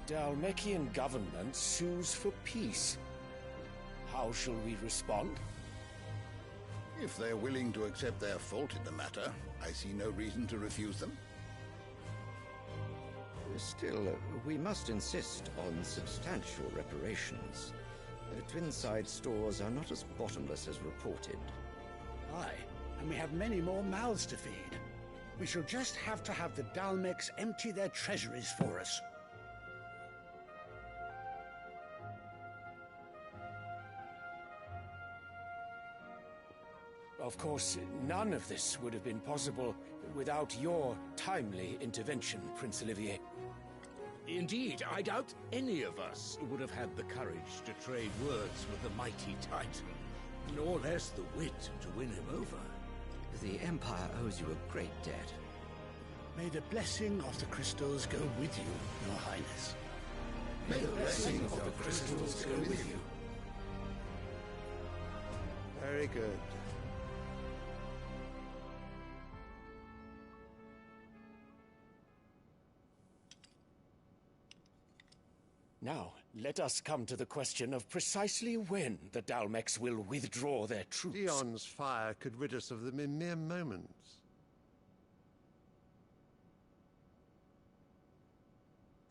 Dhalmekian government sues for peace. How shall we respond? If they're willing to accept their fault in the matter, I see no reason to refuse them. Still, we must insist on substantial reparations. Twinside stores are not as bottomless as reported. Aye, and we have many more mouths to feed. We shall just have to have the Dalmecs empty their treasuries for us. Of course, none of this would have been possible without your timely intervention, Prince Olivier. Indeed, I doubt any of us would have had the courage to trade words with the mighty Titan, nor less the wit to win him over. The Empire owes you a great debt. May the blessing of the crystals go with you, Your Highness. May the blessing of the crystals go with you. Very good. Now, let us come to the question of precisely when the Dalmecs will withdraw their troops. Dion's fire could rid us of them in mere moments.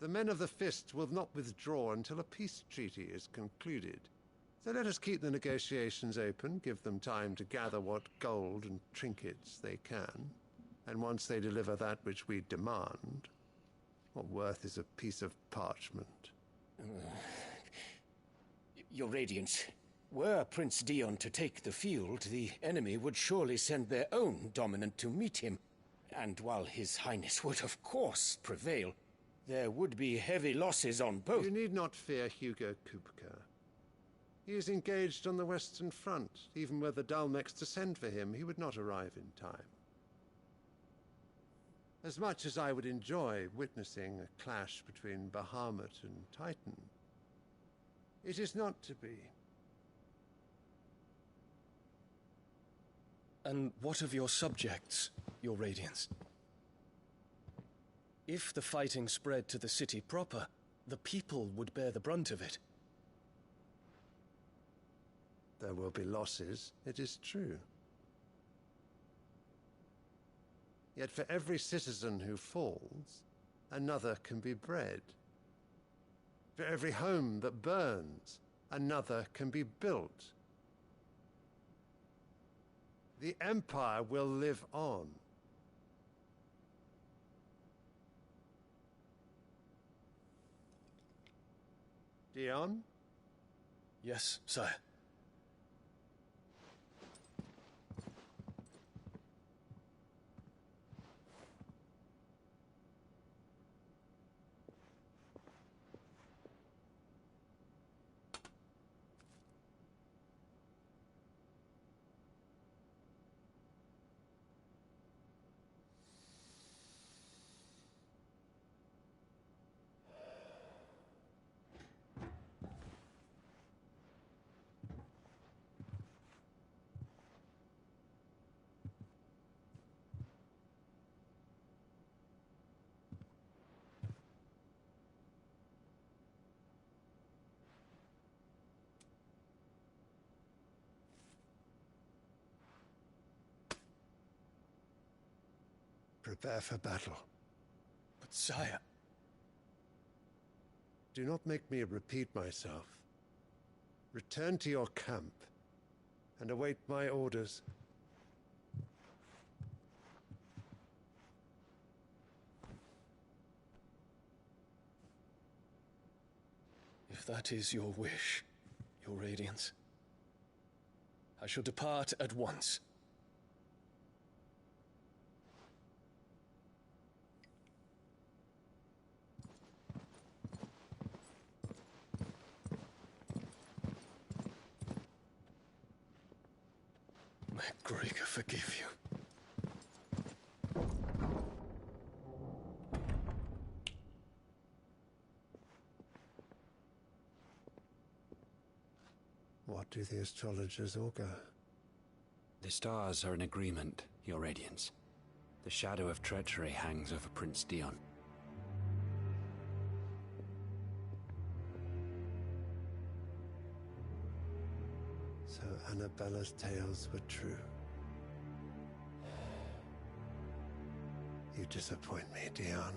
The men of the Fist will not withdraw until a peace treaty is concluded. So let us keep the negotiations open, give them time to gather what gold and trinkets they can. And once they deliver that which we demand, what worth is a piece of parchment? Your Radiance, were Prince Dion to take the field, the enemy would surely send their own dominant to meet him. And while His Highness would of course prevail, there would be heavy losses on both. You need not fear Hugo Kupka. He is engaged on the Western Front. Even were the Dalmecs to send for him, he would not arrive in time. As much as I would enjoy witnessing a clash between Bahamut and Titan, it is not to be. And what of your subjects, Your Radiance? If the fighting spread to the city proper, the people would bear the brunt of it. There will be losses, it is true. Yet for every citizen who falls, another can be bred. For every home that burns, another can be built. The Empire will live on. Dion? Yes, sire. Prepare for battle. But sire... Do not make me repeat myself. Return to your camp and await my orders. If that is your wish, Your Radiance, I shall depart at once. May Gregor forgive you. What do the astrologers augur? The stars are in agreement, Your Radiance. The shadow of treachery hangs over Prince Dion. Annabella's tales were true. You disappoint me, Dion.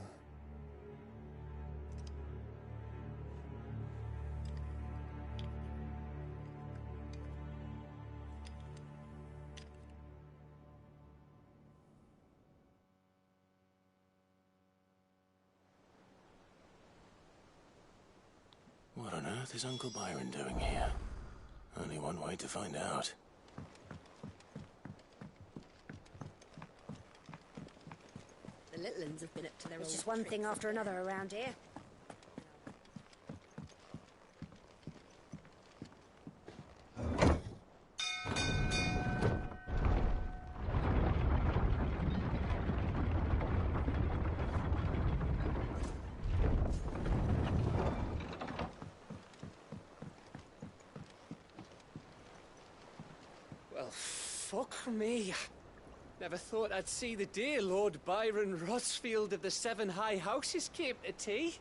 What on earth is Uncle Byron doing here? Only one way to find out. The little ones have been up to their It's old just one tricks thing after again. another around here. Well, fuck me. Never thought I'd see the dear Lord Byron Rosfield of the Seven High Houses came to tea.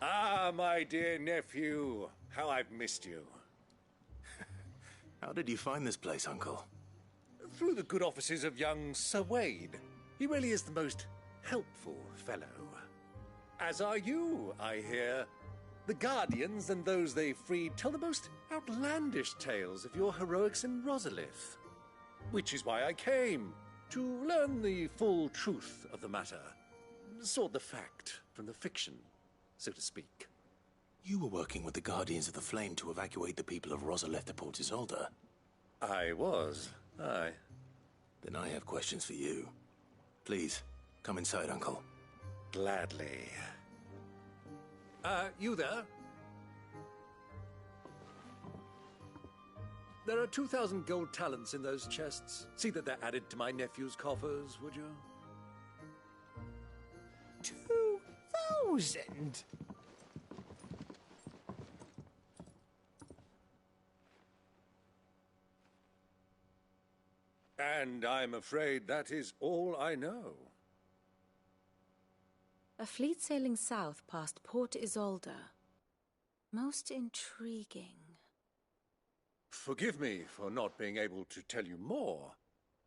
Ah, my dear nephew. How I've missed you. How did you find this place, Uncle? Through the good offices of young Sir Wade. He really is the most helpful fellow. As are you, I hear. The Guardians and those they freed tell the most outlandish tales of your heroics in Rosalith. Which is why I came, to learn the full truth of the matter. Sort the fact from the fiction, so to speak. You were working with the Guardians of the Flame to evacuate the people of Rosalith to Port Isolde. I was, aye. Then I have questions for you. Please, come inside, Uncle. Gladly. You there? There are 2,000 gold talents in those chests. See that they're added to my nephew's coffers, would you? 2,000? And I'm afraid that is all I know. A fleet sailing south past Port Isolde. Most intriguing. Forgive me for not being able to tell you more.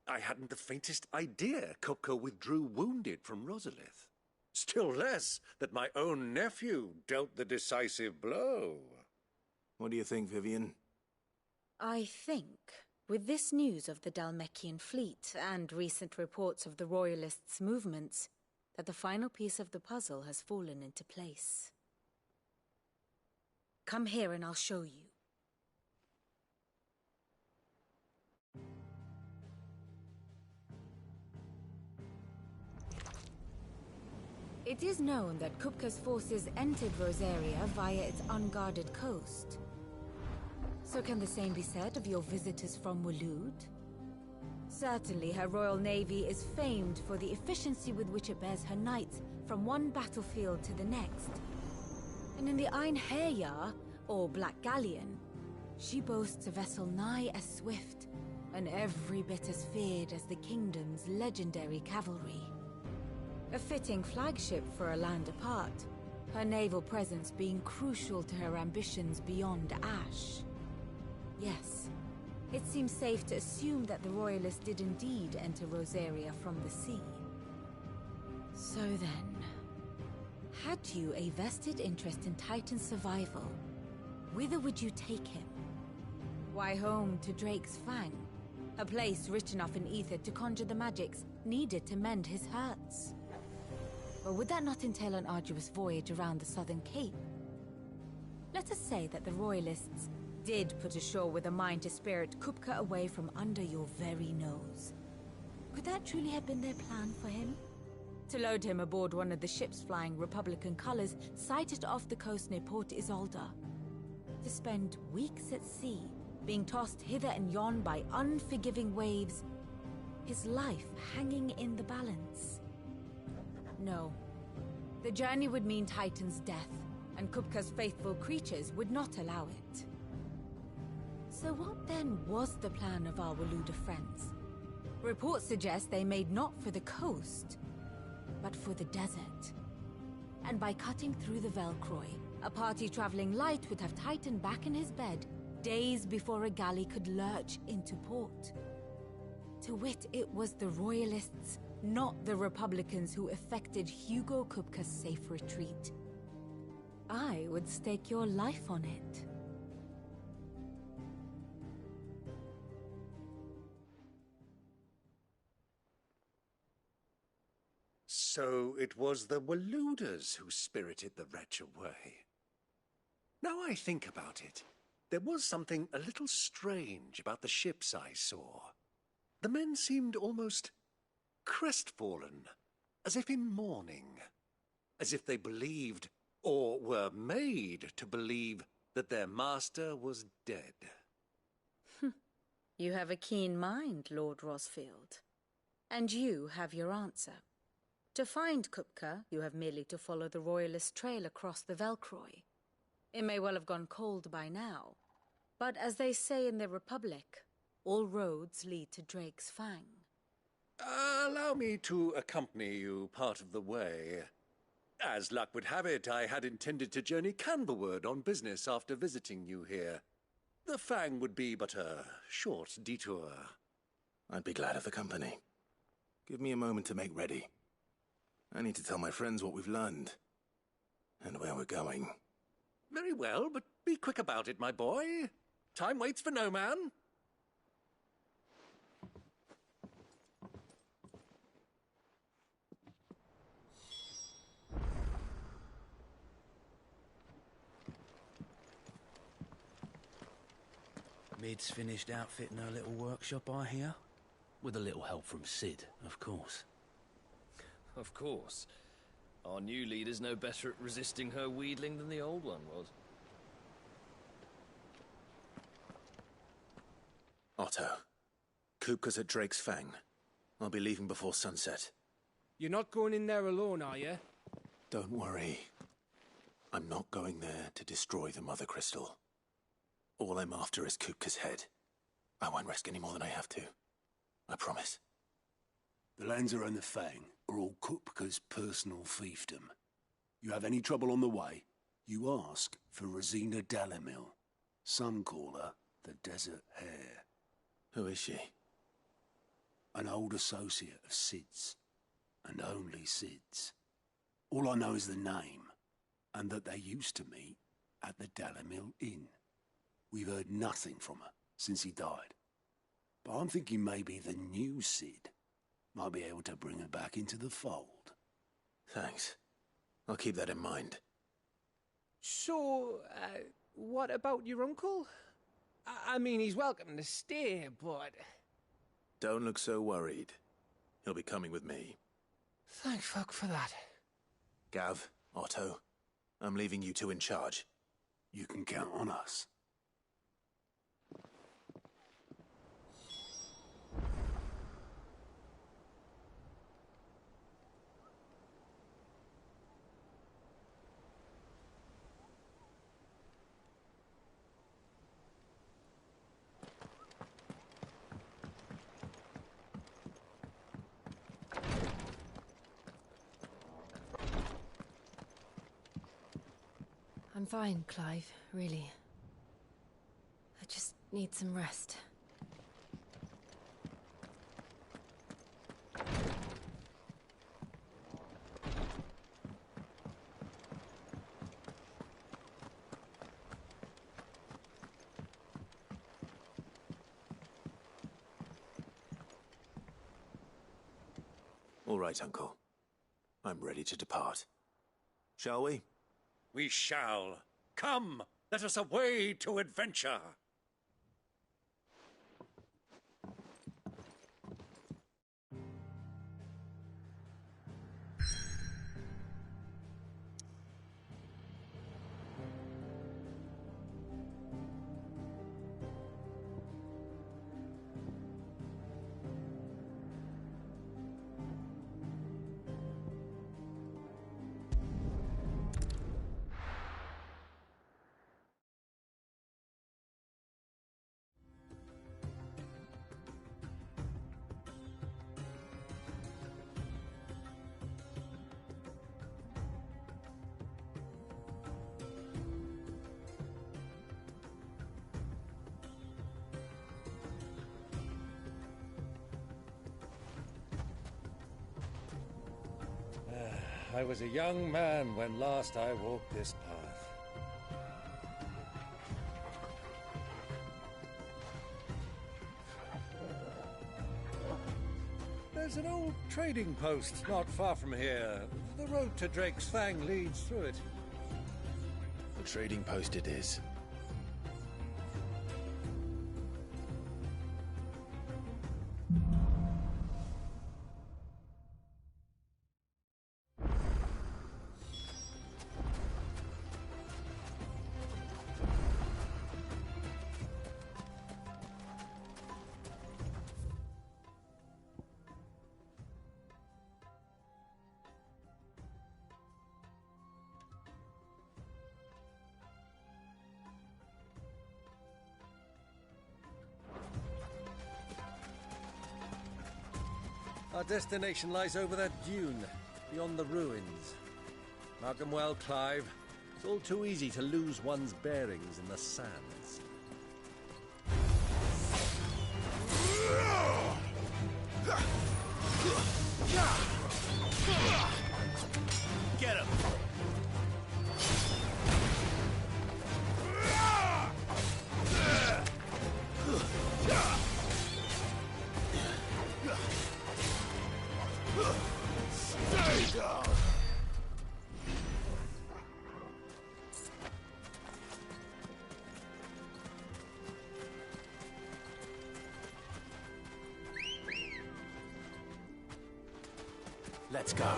I hadn't the faintest idea Kupka withdrew wounded from Rosalith. Still less that my own nephew dealt the decisive blow. What do you think, Vivian? I think, with this news of the Dhalmekian fleet and recent reports of the Royalists' movements, that the final piece of the puzzle has fallen into place. Come here and I'll show you. It is known that Kupka's forces entered Rosaria via its unguarded coast. So can the same be said of your visitors from Waloed? Certainly her Royal Navy is famed for the efficiency with which it bears her knights from one battlefield to the next. And in the Einherjar, or Black Galleon, she boasts a vessel nigh as swift, and every bit as feared as the kingdom's legendary cavalry. A fitting flagship for a land apart, her naval presence being crucial to her ambitions beyond Ash. Yes, it seems safe to assume that the Royalists did indeed enter Rosaria from the sea. So then, had you a vested interest in Titan's survival, whither would you take him? Why, home to Drake's Fang, a place rich enough in ether to conjure the magics needed to mend his hurts. Or would that not entail an arduous voyage around the southern cape? Let us say that the Royalists did put ashore with a mind to spirit Kupka away from under your very nose. Could that truly have been their plan for him? To load him aboard one of the ships flying Republican colors sighted off the coast near Port Isolde. To spend weeks at sea, being tossed hither and yon by unforgiving waves, his life hanging in the balance. No. The journey would mean Titan's death, and Kupka's faithful creatures would not allow it. So what then was the plan of our Waloed friends? Reports suggest they made not for the coast, but for the desert. And by cutting through the Velcroy, a party traveling light would have tightened back in his bed days before a galley could lurch into port. To wit, it was the Royalists, not the Republicans, who effected Hugo Kupka's safe retreat. I would stake your life on it. So it was the Waluders who spirited the wretch away. Now I think about it, there was something a little strange about the ships I saw. The men seemed almost crestfallen, as if in mourning, as if they believed, or were made to believe, that their master was dead. You have a keen mind, Lord Rosfield. And you have your answer. To find Kupka, you have merely to follow the Royalist trail across the Velcroy. It may well have gone cold by now, but as they say in the Republic, all roads lead to Drake's Fang. Allow me to accompany you part of the way. As luck would have it, I had intended to journey Canberward on business after visiting you here. The Fang would be but a short detour. I'd be glad of the company. Give me a moment to make ready. I need to tell my friends what we've learned, and where we're going. Very well, but be quick about it, my boy. Time waits for no man. Mid's finished outfitting her little workshop, I hear. With a little help from Sid, of course. Of course. Our new leader's no better at resisting her wheedling than the old one was. Otto, Kupka's at Drake's Fang. I'll be leaving before sunset. You're not going in there alone, are you? Don't worry. I'm not going there to destroy the Mother Crystal. All I'm after is Kupka's head. I won't risk any more than I have to. I promise. The Lancer and the Fang are all Kupka's personal fiefdom. You have any trouble on the way, you ask for Rosina Dalamil. Some call her the Desert Hare. Who is she? An old associate of Sid's, and only Sid's. All I know is the name, and that they used to meet at the Dalamil Inn. We've heard nothing from her since he died. But I'm thinking maybe the new Sid might be able to bring her back into the fold. Thanks. I'll keep that in mind. So, what about your uncle? I mean, he's welcome to stay, but... Don't look so worried. He'll be coming with me. Thank fuck for that. Gav, Otto, I'm leaving you two in charge. You can count on us. I'm fine, Clive, really. I just need some rest. All right, Uncle. I'm ready to depart. Shall we? We shall. Come, let us away to adventure. I was a young man when last I walked this path. There's an old trading post not far from here. The road to Drake's Fang leads through it. The trading post it is. Our destination lies over that dune, beyond the ruins. Mark them well, Clive. It's all too easy to lose one's bearings in the sands. Get him! Stay down! Let's go.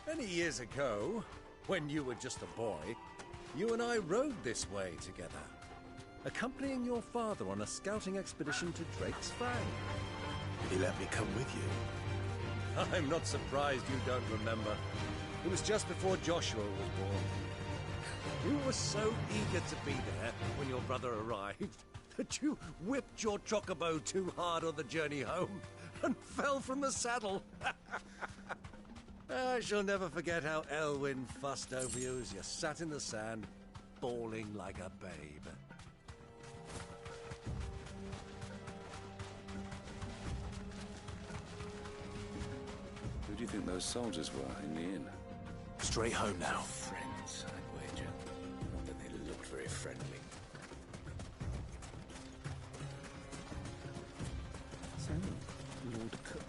Many years ago, when you were just a boy, you and I rode this way together, accompanying your father on a scouting expedition to Drake's Fang. Did he let me come with you? I'm not surprised you don't remember. It was just before Joshua was born. You were so eager to be there when your brother arrived that you whipped your chocobo too hard on the journey home and fell from the saddle. I shall never forget how Elwyn fussed over you as you sat in the sand, bawling like a babe. Who do you think those soldiers were in the inn? Straight home now. Friends, I'd wager. Not that they looked very friendly. So, Lord Cook.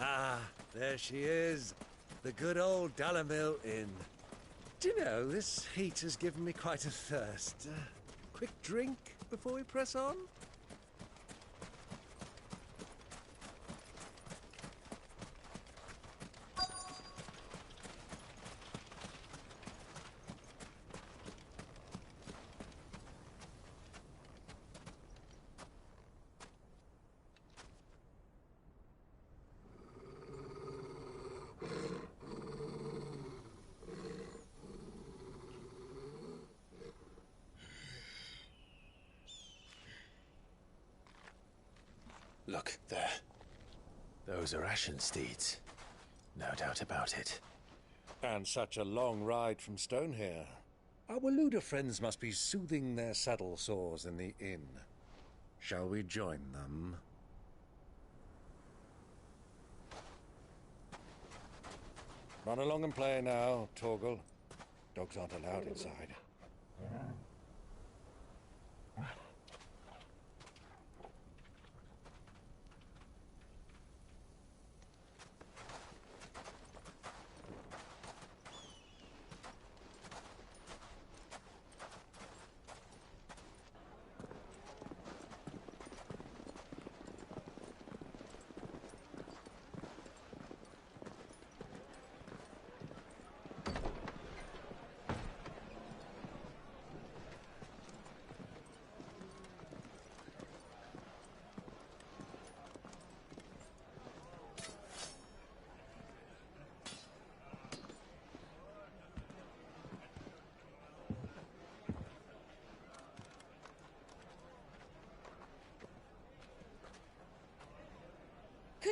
Ah, there she is. The good old Dalamil Inn. Do you know, this heat has given me quite a thirst. Quick drink before we press on? Look, there. Those are Ashen steeds. No doubt about it. And such a long ride from Stonehere. Our Waluda friends must be soothing their saddle sores in the inn. Shall we join them? Run along and play now, Torgal. Dogs aren't allowed inside.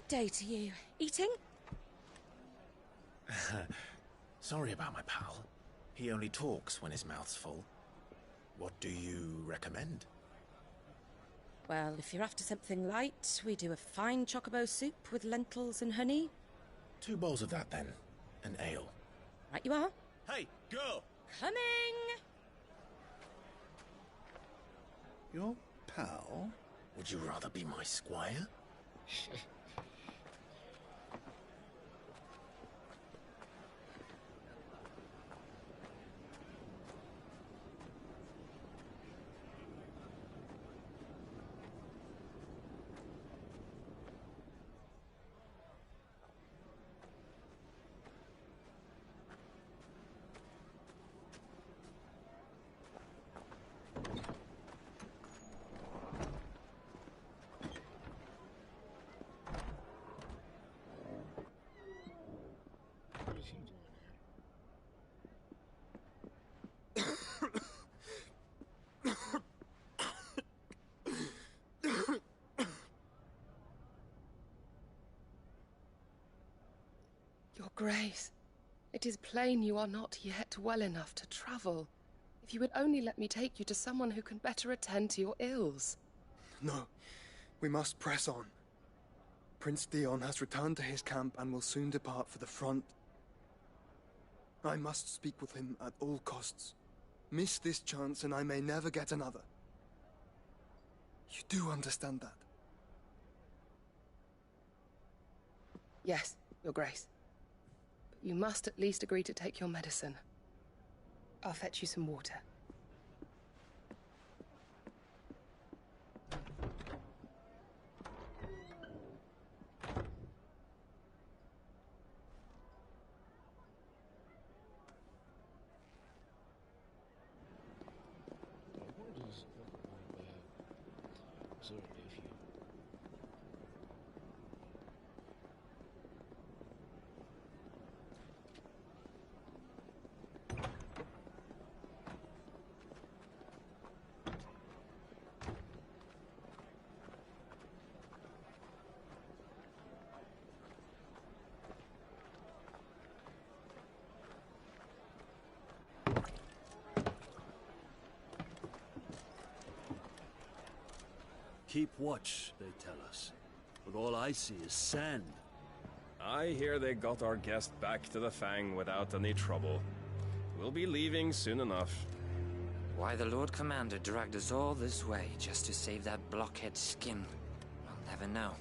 Good day to you. Eating? Sorry about my pal. He only talks when his mouth's full. What do you recommend? Well, if you're after something light, we do a fine chocobo soup with lentils and honey. 2 bowls of that, then. An ale. Right you are. Hey, girl! Coming! Your pal? Would you rather be my squire? Your Grace, it is plain you are not yet well enough to travel. If you would only let me take you to someone who can better attend to your ills. No, we must press on. Prince Dion has returned to his camp and will soon depart for the front. I must speak with him at all costs. Miss this chance and I may never get another. You do understand that? Yes, Your Grace. But you must at least agree to take your medicine. I'll fetch you some water. Keep watch, they tell us. But all I see is sand. I hear they got our guest back to the Fang without any trouble. We'll be leaving soon enough. Why the Lord Commander dragged us all this way just to save that blockhead skin, I'll never know.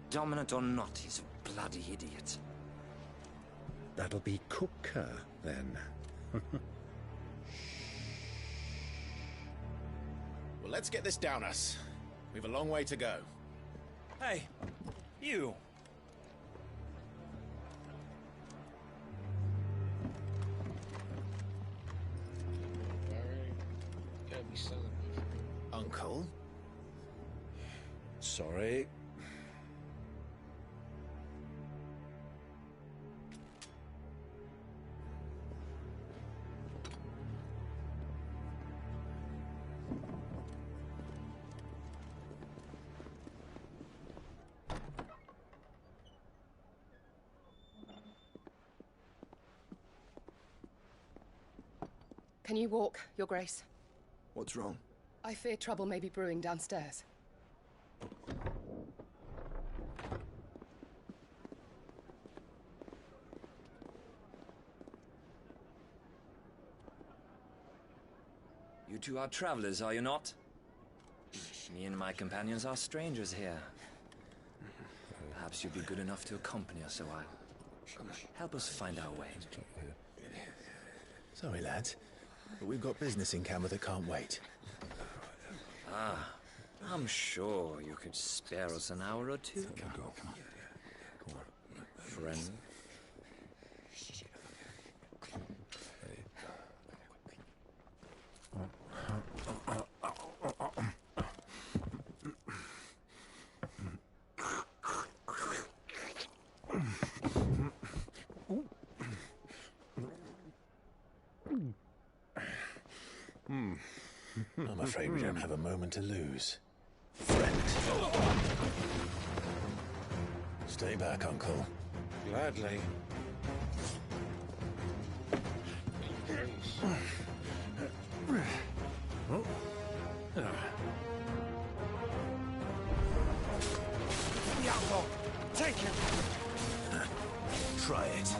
Dominant or not, he's a bloody idiot. That'll be Cooker, then. Well, let's get this down us. We've a long way to go. Hey, you! Uncle? Sorry. Can you walk, Your Grace? What's wrong? I fear trouble may be brewing downstairs. You two are travelers, are you not? Me and my companions are strangers here. Perhaps you'd be good enough to accompany us a while. Help us find our way. Sorry, lads, but we've got business in camera that can't wait. Ah, I'm sure you could spare us an hour or two. Come on. Come on. Friend. I'm afraid we don't have a moment to lose. Friend. Stay back, Uncle. Gladly. Diablo! Take him! Try it.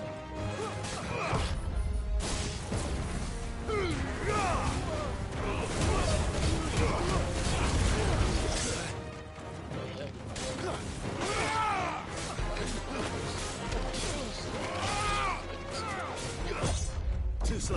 Too slow.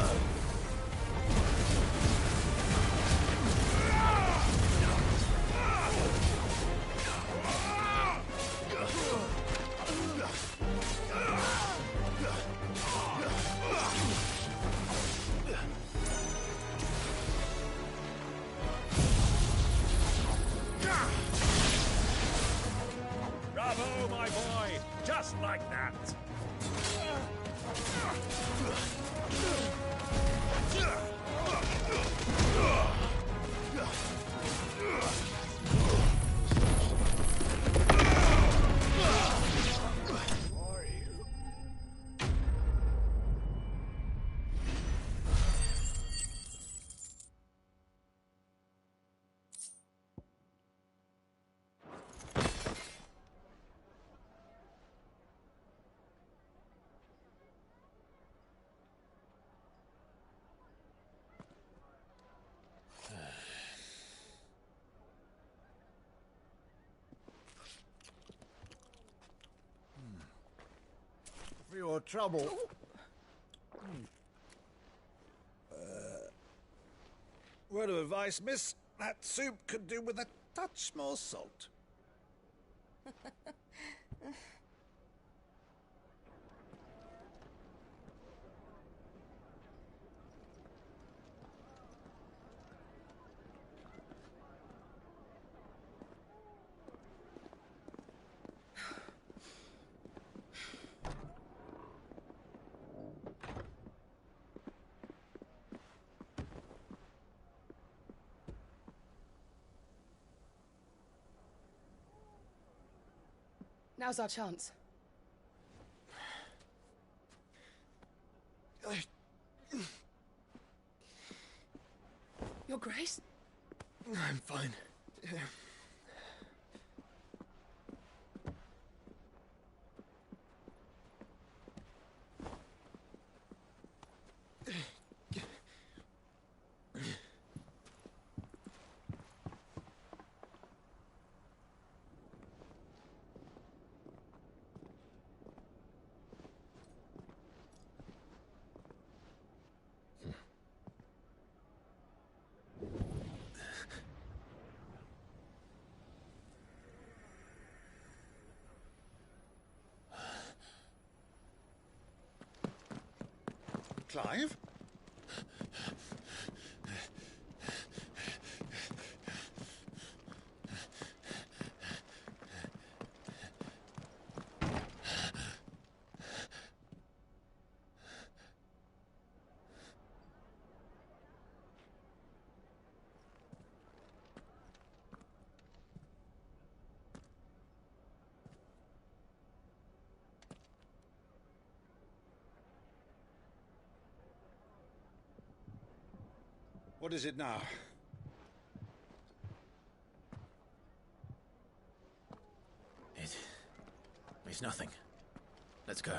Bravo, my boy! Just like that! For your trouble. Word of advice, miss. That soup could do with a touch more salt. Now's our chance. Your Grace? I'm fine. Clive? What is it now? It's nothing. Let's go.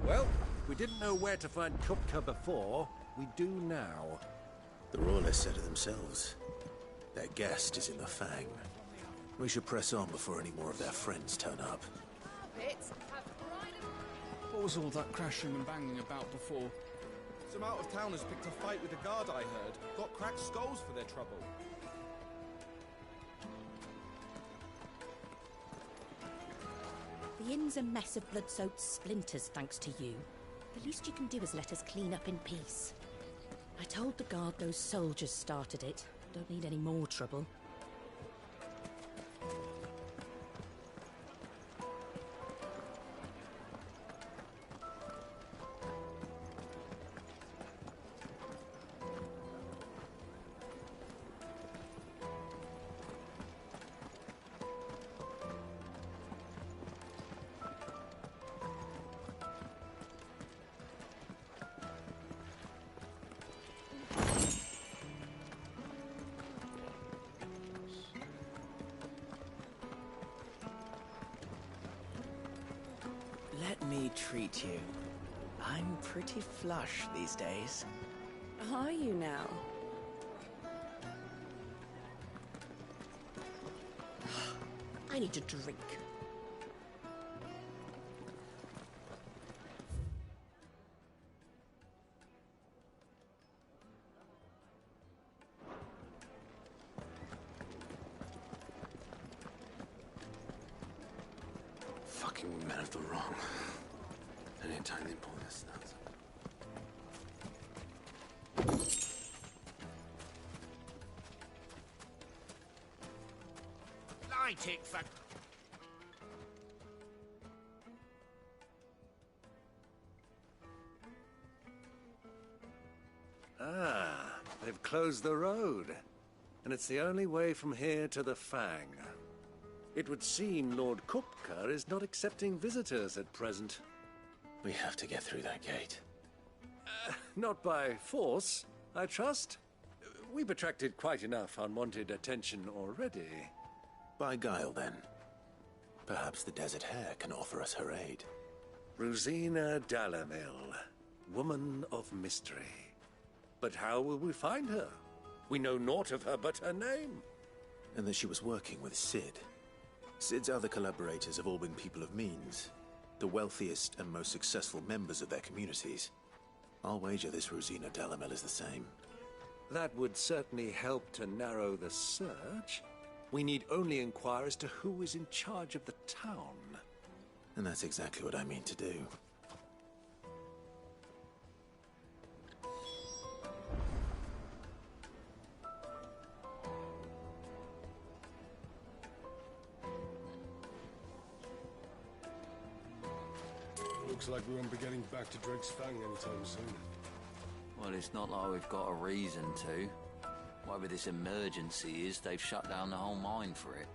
Well, we didn't know where to find Kupka before. We do now. The Royalists said it themselves. Their guest is in the Fang. We should press on before any more of their friends turn up. Bits have pride of What was all that crashing and banging about before? Some out-of-towners picked a fight with a guard, I heard. Got cracked skulls for their trouble. The inn's a mess of blood-soaked splinters, thanks to you. The least you can do is let us clean up in peace. I told the guard those soldiers started it. Don't need any more trouble. Let me treat you. I'm pretty flush these days. Are you now? I need a drink. Fucking men of the wrong. Anytime they pull this nuts. Light it for... Ah, they've closed the road. And it's the only way from here to the Fang. It would seem Lord Kupka is not accepting visitors at present. We have to get through that gate. Not by force, I trust. We've attracted quite enough unwanted attention already. By guile, then. Perhaps the Desert Hare can offer us her aid. Rosina Dalamil, woman of mystery. But how will we find her? We know naught of her but her name. And that she was working with Cid. Cid's other collaborators have all been people of means, the wealthiest and most successful members of their communities. I'll wager this Rosina Dalamel is the same. That would certainly help to narrow the search. We need only inquire as to who is in charge of the town. And that's exactly what I mean to do. Looks like we won't be getting back to Drake's Fang anytime soon. Well, it's not like we've got a reason to. Whatever this emergency is, they've shut down the whole mine for it.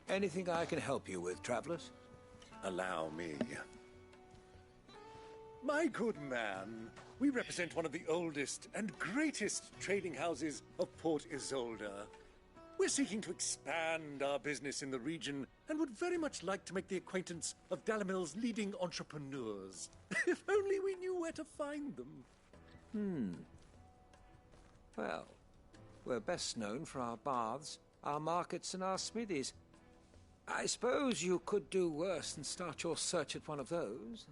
Anything I can help you with, travelers? Allow me. My good man, we represent one of the oldest and greatest trading houses of Port Isolde. We're seeking to expand our business in the region and would very much like to make the acquaintance of Dalamil's leading entrepreneurs. If only we knew where to find them. Well, we're best known for our baths, our markets, and our smithies. I suppose you could do worse than start your search at one of those.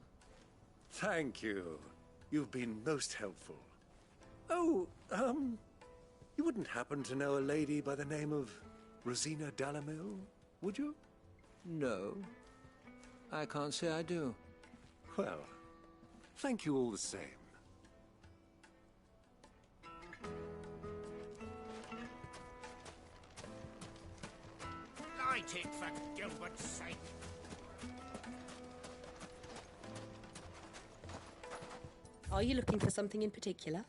Thank you. You've been most helpful. Oh, you wouldn't happen to know a lady by the name of Rosina Dalamil, would you? No. I can't say I do. Well, thank you all the same. Light it for Gilbert's sake. Are you looking for something in particular?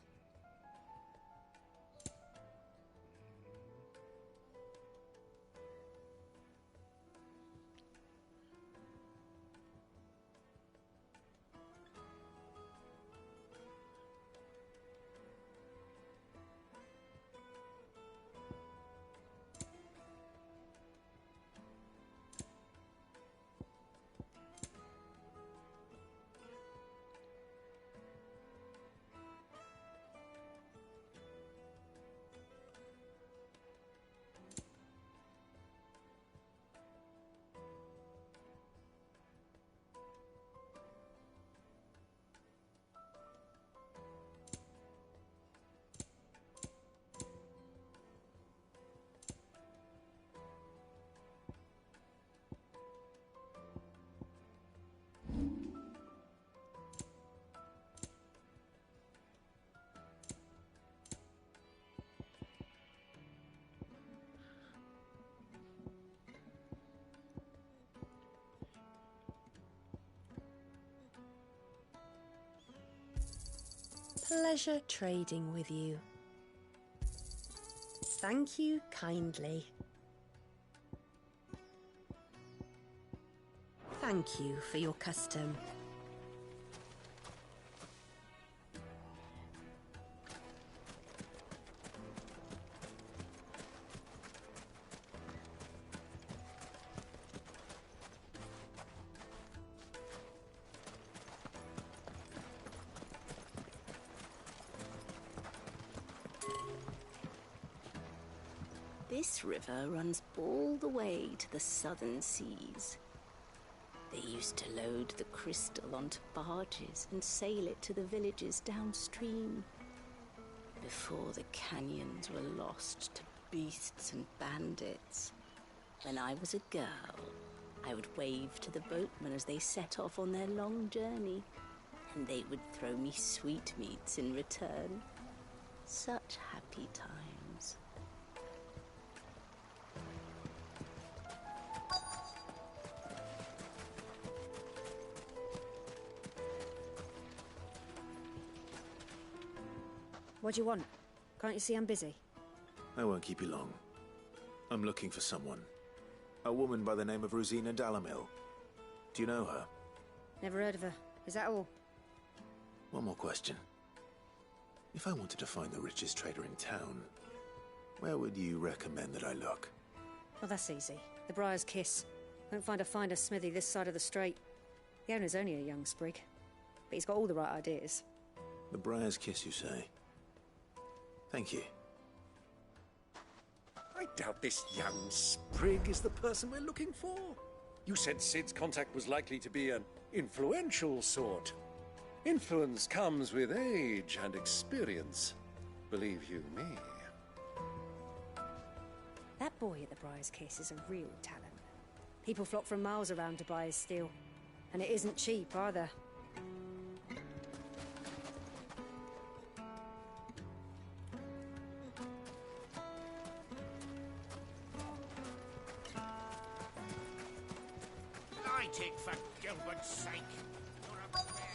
Pleasure trading with you. Thank you kindly. Thank you for your custom. This river runs all the way to the southern seas. They used to load the crystal onto barges and sail it to the villages downstream, before the canyons were lost to beasts and bandits. When I was a girl, I would wave to the boatmen as they set off on their long journey, and they would throw me sweetmeats in return. Such happy times. What do you want? Can't you see I'm busy? I won't keep you long. I'm looking for someone. A woman by the name of Rosina Dalamil. Do you know her? Never heard of her. Is that all? One more question. If I wanted to find the richest trader in town, where would you recommend that I look? Well, that's easy. The Briar's Kiss. Won't find a finer smithy this side of the strait. The owner's only a young sprig, but he's got all the right ideas. The Briar's Kiss, you say? Thank you. I doubt this young sprig is the person we're looking for. You said Sid's contact was likely to be an influential sort. Influence comes with age and experience. Believe you me. That boy at the Briar's Kiss is a real talent. People flock from miles around to buy his steel. And it isn't cheap either. Light it, for Gilbert's sake. You're a fair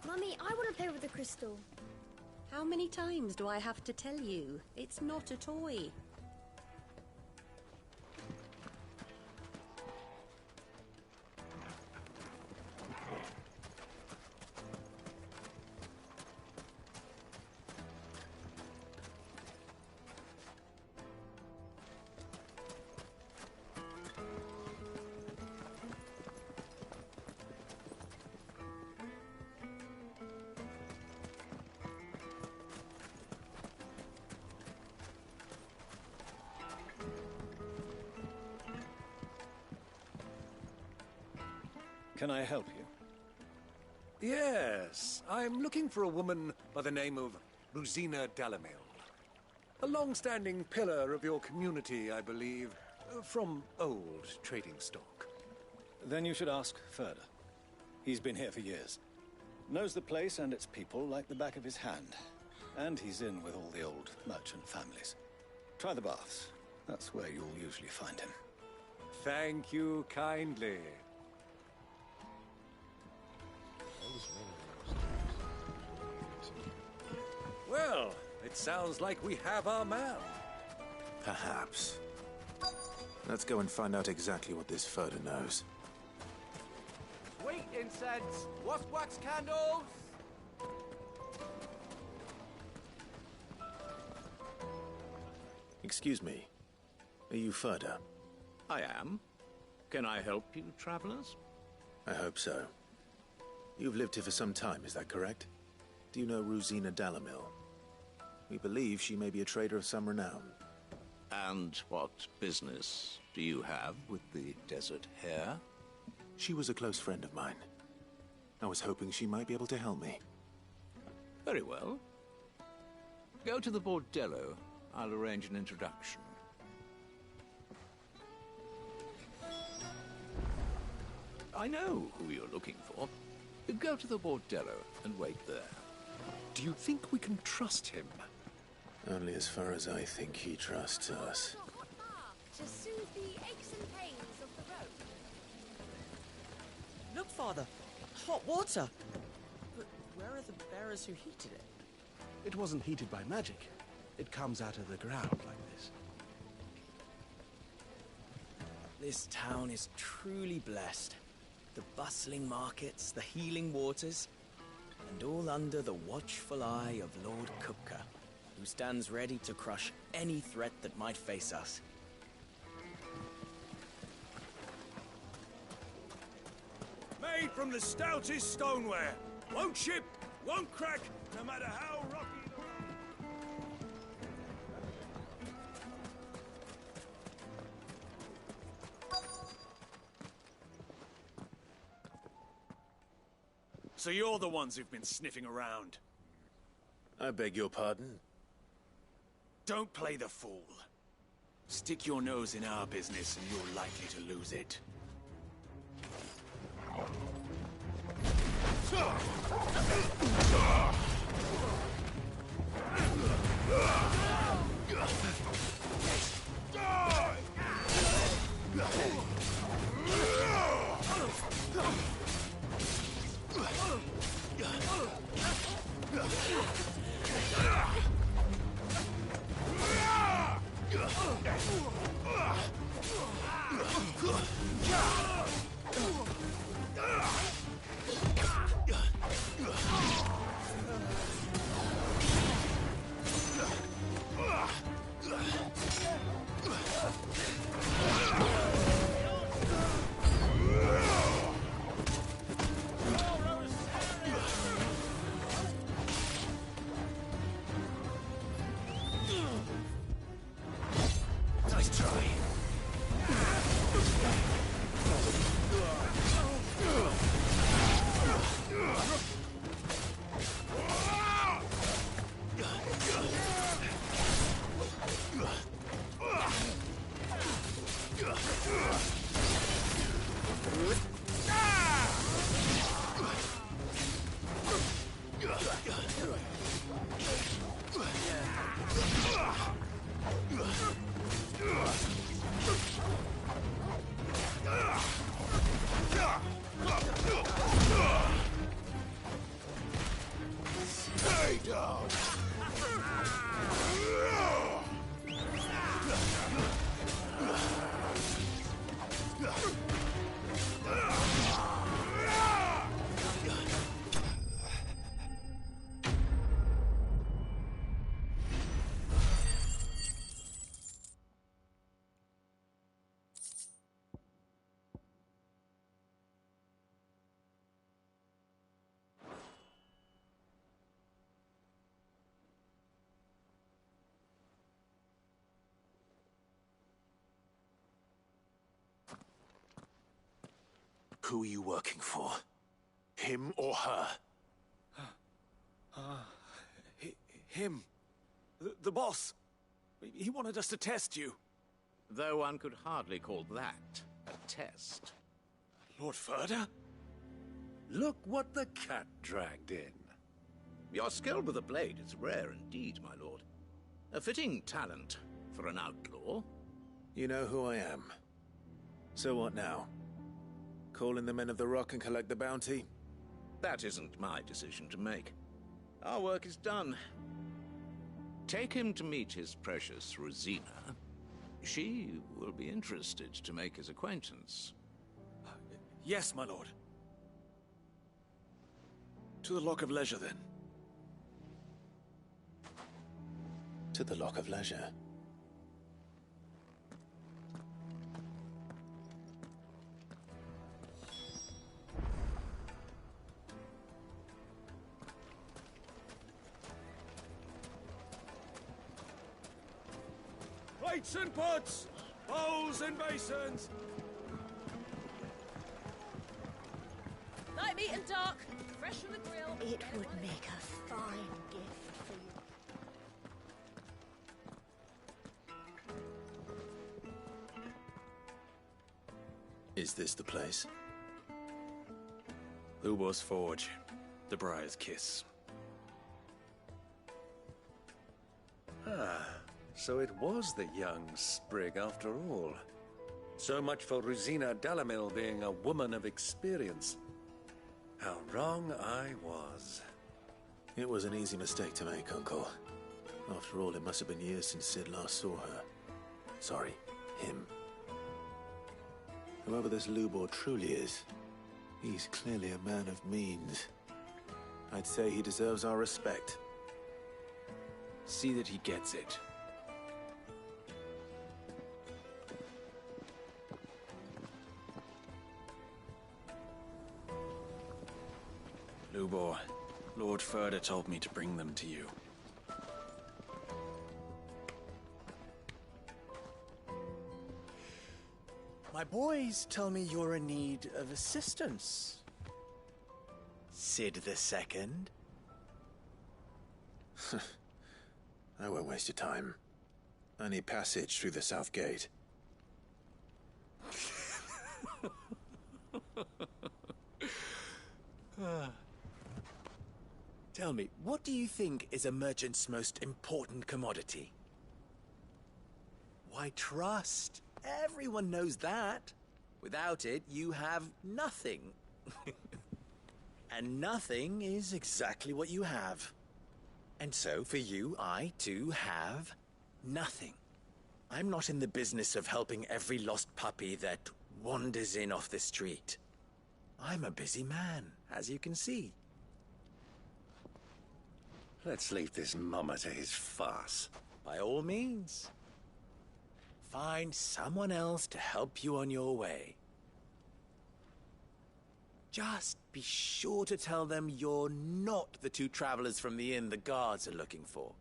Mummy, I want to play with the crystal. How many times do I have to tell you? It's not a toy. Can I help you? Yes, I'm looking for a woman by the name of Rosina Dalamil. A long-standing pillar of your community, I believe, from old trading stock. Then you should ask Ferda. He's been here for years. Knows the place and its people like the back of his hand. And he's in with all the old merchant families. Try the baths. That's where you'll usually find him. Thank you kindly. Well, it sounds like we have our man. Perhaps. Let's go and find out exactly what this Ferda knows. Sweet incense! What's wax candles? Excuse me. Are you Ferda? I am. Can I help you, travelers? I hope so. You've lived here for some time, is that correct? Do you know Rosina Dalamil? We believe she may be a trader of some renown. And what business do you have with the desert hare? She was a close friend of mine. I was hoping she might be able to help me. Very well. Go to the bordello. I'll arrange an introduction. I know who you're looking for. Go to the bordello and wait there. Do you think we can trust him? Only as far as I think he trusts us. To soothe the aches and pains of the road. Look, Father! Hot water! But where are the bearers who heated it? It wasn't heated by magic. It comes out of the ground like this. This town is truly blessed. The bustling markets, the healing waters, and all under the watchful eye of Lord Kupka, who stands ready to crush any threat that might face us. Made from the stoutest stoneware. Won't chip, won't crack, no matter how rocky the road. So you're the ones who've been sniffing around. I beg your pardon? Don't play the fool. Stick your nose in our business and you're likely to lose it. Nice try. Stay down. Who are you working for? Him or her? Him. The boss. He wanted us to test you. Though one could hardly call that a test. Lord Ferda? Look what the cat dragged in. Your skill with the blade is rare indeed, my lord. A fitting talent for an outlaw. You know who I am. So what now? Call in the men of the Rock and collect the bounty? That isn't my decision to make. Our work is done. Take him to meet his precious Rosina. She will be interested to make his acquaintance. Yes, my lord. To the Lock of Leisure, then. To the Lock of Leisure. Plates and pots! Bowls and basins! Light meat and dark, fresh from the grill. It would make a fine gift for you. Is this the place? Ubor's Forge. The Briar's Kiss. Ah, so it was the young sprig after all. So much for Rosina Delamil being a woman of experience. How wrong I was. It was an easy mistake to make, Uncle. After all, it must have been years since Sid last saw her. Sorry, him. Whoever this Lubor truly is, he's clearly a man of means. I'd say he deserves our respect. See that he gets it. Lubor, Lord Furder told me to bring them to you. My boys tell me you're in need of assistance. Sid the Second? I won't waste your time. I need passage through the south gate. Tell me, what do you think is a merchant's most important commodity? Why, trust. Everyone knows that. Without it, you have nothing. And nothing is exactly what you have. And so, for you, I, too, have nothing. I'm not in the business of helping every lost puppy that wanders in off the street. I'm a busy man, as you can see. Let's leave this mummer to his farce. By all means. Find someone else to help you on your way. Just be sure to tell them you're not the two travelers from the inn the guards are looking for.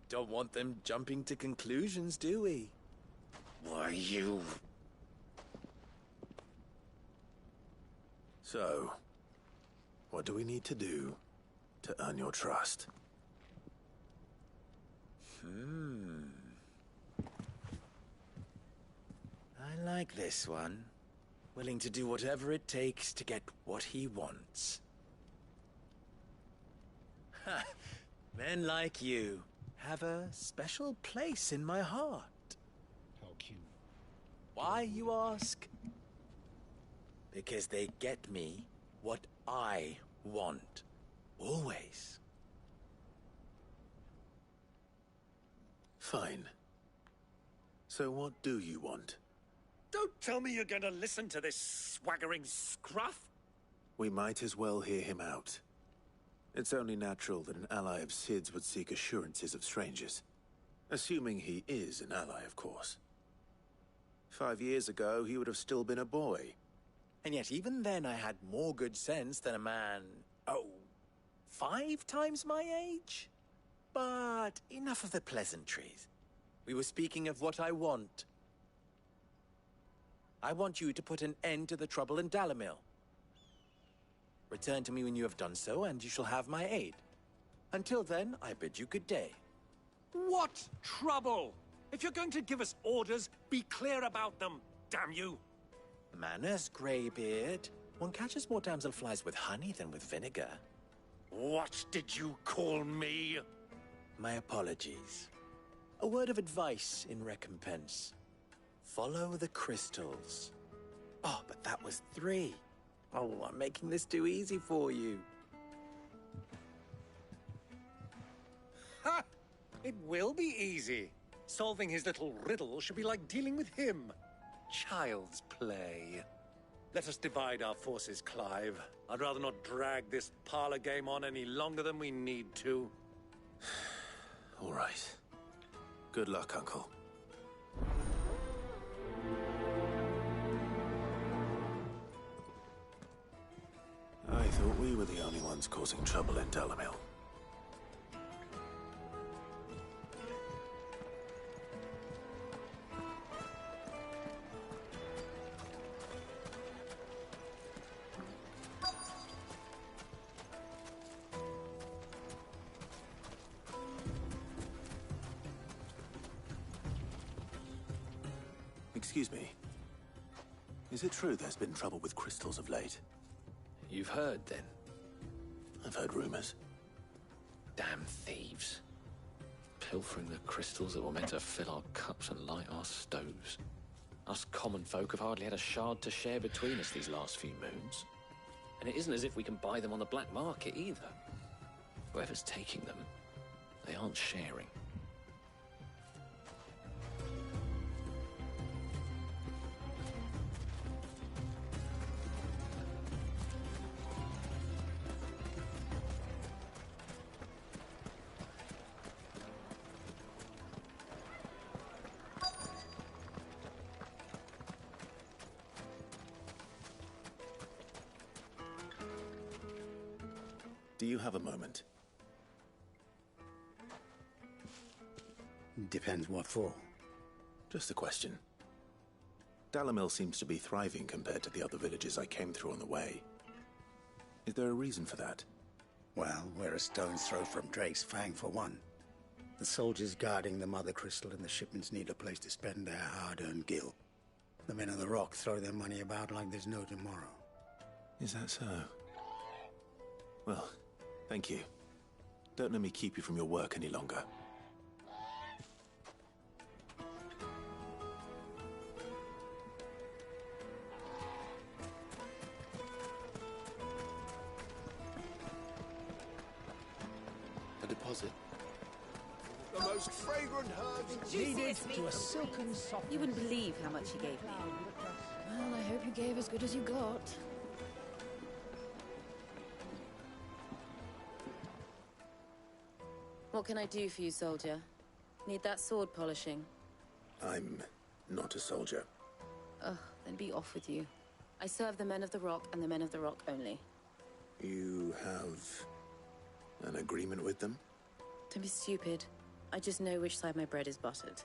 Don't want them jumping to conclusions, do we? Why, you... So, what do we need to do to earn your trust? I like this one. Willing to do whatever it takes to get what he wants. Ha! Men like you have a special place in my heart. How cute. Why, you ask? Because they get me what I want. Always. Fine. So what do you want? Don't tell me you're going to listen to this swaggering scruff! We might as well hear him out. It's only natural that an ally of Sid's would seek assurances of strangers. Assuming he is an ally, of course. 5 years ago, he would have still been a boy. And yet even then I had more good sense than a man, 5 times my age? But enough of the pleasantries. We were speaking of what I want. I want you to put an end to the trouble in Dalamil. Return to me when you have done so, and you shall have my aid. Until then, I bid you good day. What trouble? If you're going to give us orders, be clear about them, damn you! Manners, Greybeard. One catches more damselflies with honey than with vinegar. What did you call me? My apologies. A word of advice in recompense. Follow the crystals. Oh, but that was 3. Oh, I'm making this too easy for you. Ha! It will be easy. Solving his little riddle should be like dealing with him. Child's play. Let us divide our forces, Clive. I'd rather not drag this parlor game on any longer than we need to. All right. Good luck, Uncle. I thought we were the only ones causing trouble in Dalamil. Excuse me. Is it true there's been trouble with crystals of late? You've heard, then? I've heard rumors. Damn thieves. Pilfering the crystals that were meant to fill our cups and light our stoves. Us common folk have hardly had a shard to share between us these last few moons. And it isn't as if we can buy them on the black market either. Whoever's taking them, they aren't sharing. Do you have a moment? Depends what for. Just a question. Dalamil seems to be thriving compared to the other villages I came through on the way. Is there a reason for that? Well, we're a stone's throw from Drake's Fang, for one. The soldiers guarding the Mother Crystal and the shipments need a place to spend their hard-earned gil. The men of the Rock throw their money about like there's no tomorrow. Is that so? Well, thank you. Don't let me keep you from your work any longer. A deposit. The most fragrant herbs Needed to a silken soft. You wouldn't believe how much he gave me. Well, I hope you gave as good as you got. What can I do for you, soldier? Need that sword polishing? I'm not a soldier. Ugh, then be off with you. I serve the men of the Rock and the men of the Rock only. You have an agreement with them? Don't be stupid. I just know which side my bread is buttered.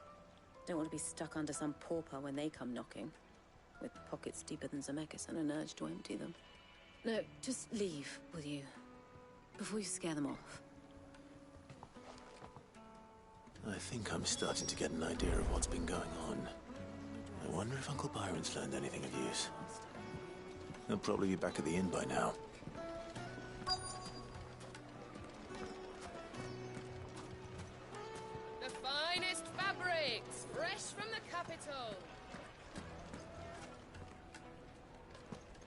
Don't want to be stuck under some pauper when they come knocking. With pockets deeper than Zemeckis and an urge to empty them. No, just leave, will you? Before you scare them off. I think I'm starting to get an idea of what's been going on. I wonder if Uncle Byron's learned anything of use. He'll probably be back at the inn by now. The finest fabrics, fresh from the capital.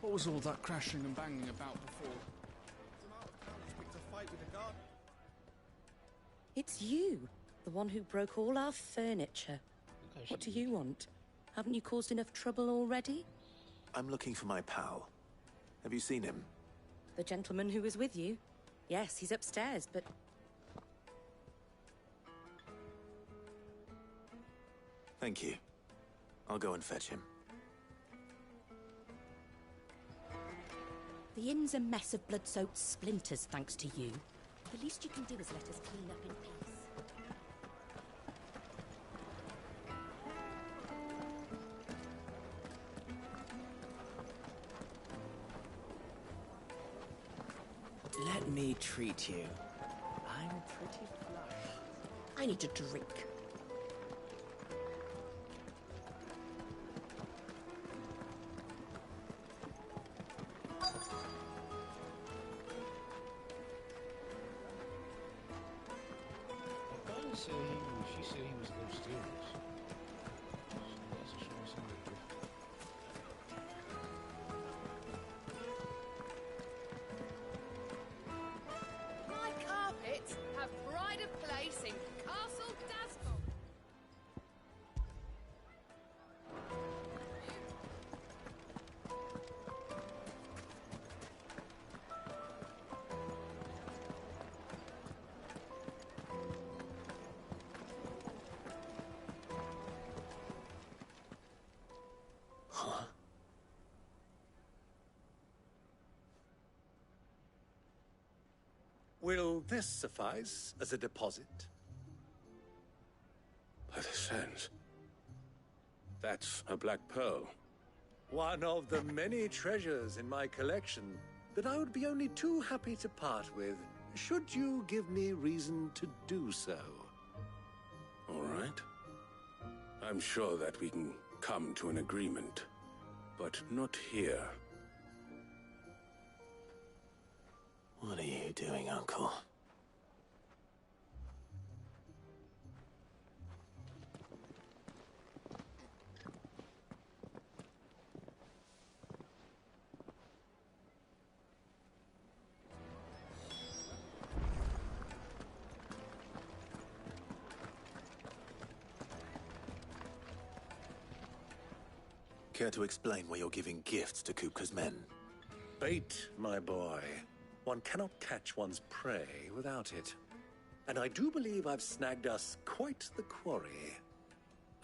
What was all that crashing and banging about before? It's you, the one who broke all our furniture. What do you want? Haven't you caused enough trouble already? I'm looking for my pal. Have you seen him? The gentleman who was with you? Yes, he's upstairs, but... Thank you. I'll go and fetch him. The inn's a mess of blood-soaked splinters, thanks to you. The least you can do is let us clean up in peace. Let me treat you. I'm pretty flush. I need a drink. She said he was mysterious. So that's a sure sign of drift. My carpets have pride of place in Castle Dascom. Will this suffice as a deposit? By the sands. That's a black pearl. One of the many treasures in my collection that I would be only too happy to part with, should you give me reason to do so. All right. I'm sure that we can come to an agreement, but not here. What are you doing, Uncle? Care to explain why you're giving gifts to Kupka's men? Bait, my boy. One cannot catch one's prey without it. And I do believe I've snagged us quite the quarry.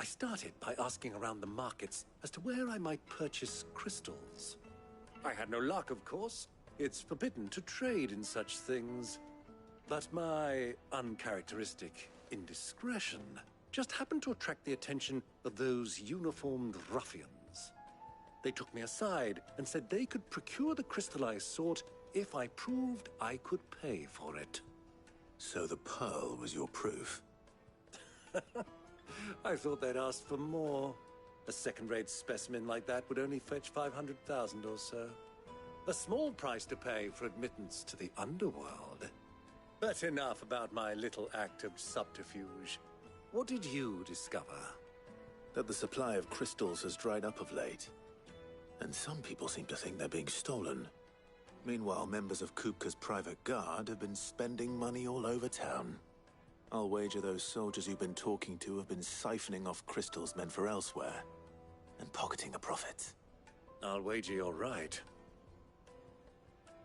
I started by asking around the markets as to where I might purchase crystals. I had no luck, of course. It's forbidden to trade in such things. But my uncharacteristic indiscretion just happened to attract the attention of those uniformed ruffians. They took me aside and said they could procure the crystal I sought if I proved I could pay for it. So the pearl was your proof? I thought they'd asked for more. A second-rate specimen like that would only fetch 500,000 or so. A small price to pay for admittance to the underworld. But enough about my little act of subterfuge. What did you discover? That the supply of crystals has dried up of late. And some people seem to think they're being stolen. Meanwhile, members of Kupka's private guard have been spending money all over town. I'll wager those soldiers you've been talking to have been siphoning off crystals meant for elsewhere, and pocketing the profits. I'll wager you're right.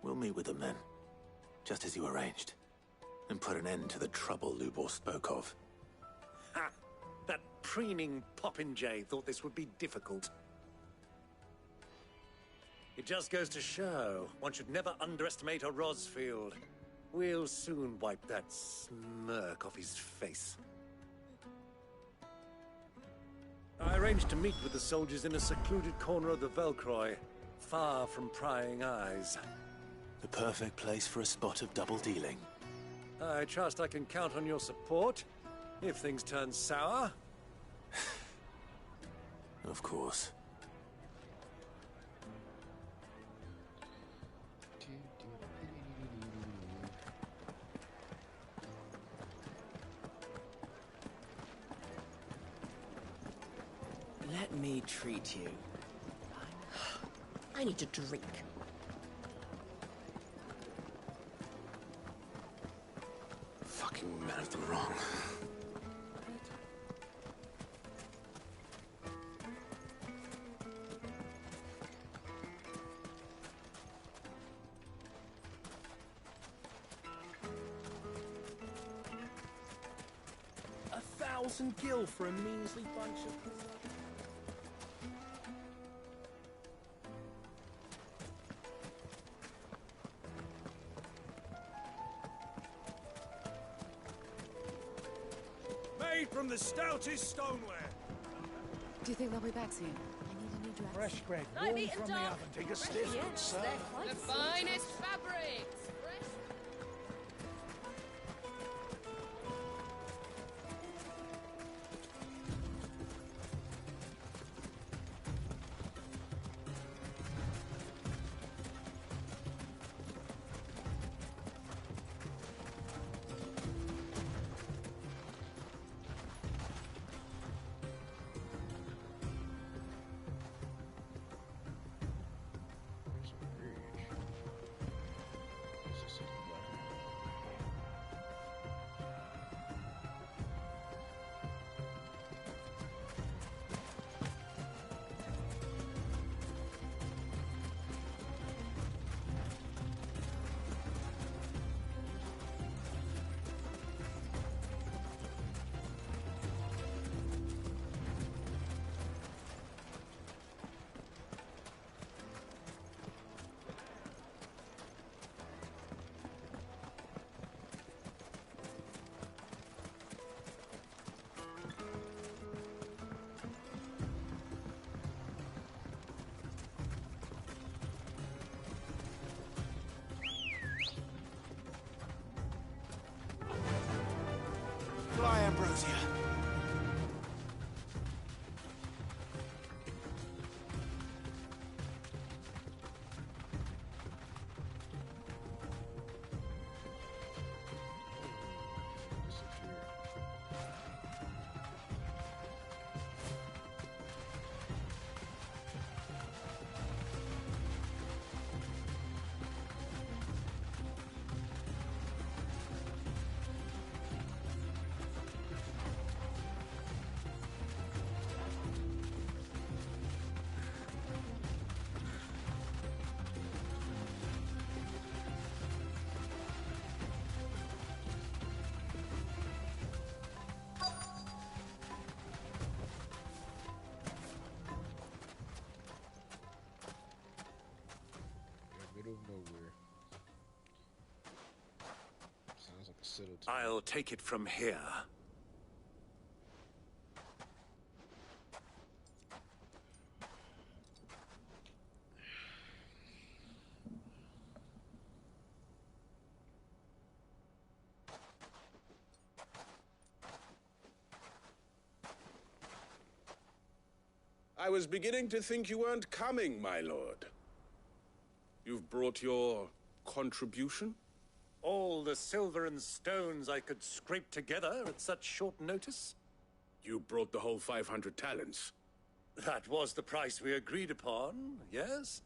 We'll meet with them then, just as you arranged, and put an end to the trouble Lubor spoke of. Ha! That preening popinjay thought this would be difficult. It just goes to show, one should never underestimate a Rosfield. We'll soon wipe that smirk off his face. I arranged to meet with the soldiers in a secluded corner of the Velcroy, far from prying eyes. The perfect place for a spot of double dealing. I trust I can count on your support, if things turn sour. Of course. Let me treat you. I need a drink. Fucking men of the wrong. $1,000 for a measly bunch of... Made from the stoutest stoneware. Do you think they'll be back soon? Fresh bread, Light warm meat and from the dark. oven. Take a stiff, good sir. The finest fabrics. Fly, Ambrosia. facility. I'll take it from here. I was beginning to think you weren't coming, my lord. You've brought your contribution? All the silver and stones I could scrape together at such short notice? You brought the whole 500 talents. That was the price we agreed upon, yes?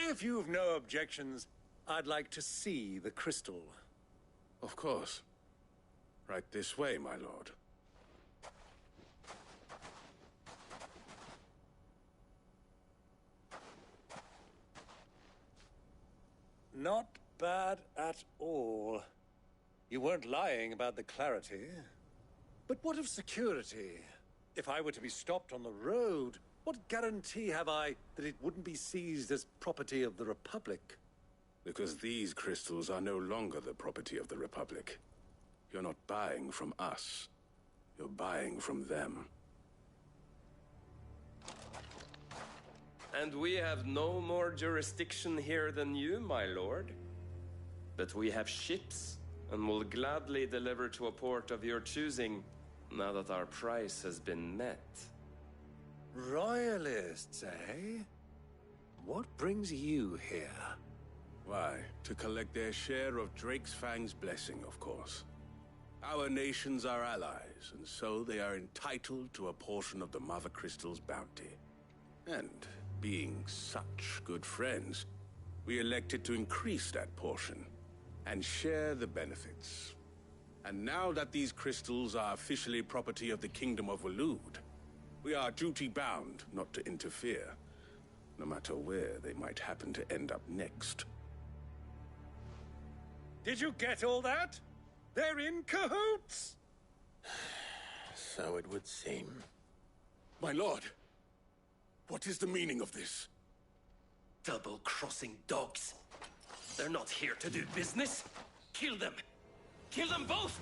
If you've no objections, I'd like to see the crystal. Of course. Right this way, my lord. Not bad at all. You weren't lying about the clarity. But what of security? If I were to be stopped on the road, what guarantee have I that it wouldn't be seized as property of the Republic? Because these crystals are no longer the property of the Republic. You're not buying from us. You're buying from them. And we have no more jurisdiction here than you, my lord. But we have ships, and will gladly deliver to a port of your choosing, now that our price has been met. Royalists, eh? What brings you here? Why, to collect their share of Drake's Fang's blessing, of course. Our nations are allies, and so they are entitled to a portion of the Mother Crystal's bounty. And being such good friends, we elected to increase that portion and share the benefits. And now that these crystals are officially property of the Kingdom of Waloed, we are duty-bound not to interfere, no matter where they might happen to end up next. Did you get all that? They're in cahoots! So it would seem. My lord, what is the meaning of this? Double-crossing dogs. They're not here to do business. Kill them! Kill them both!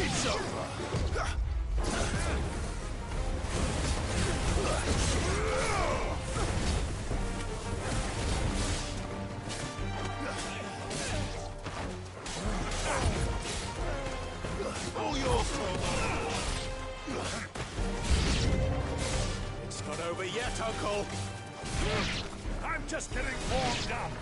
It's over! All your fault! It's not over yet, Uncle! I'm just getting warmed up!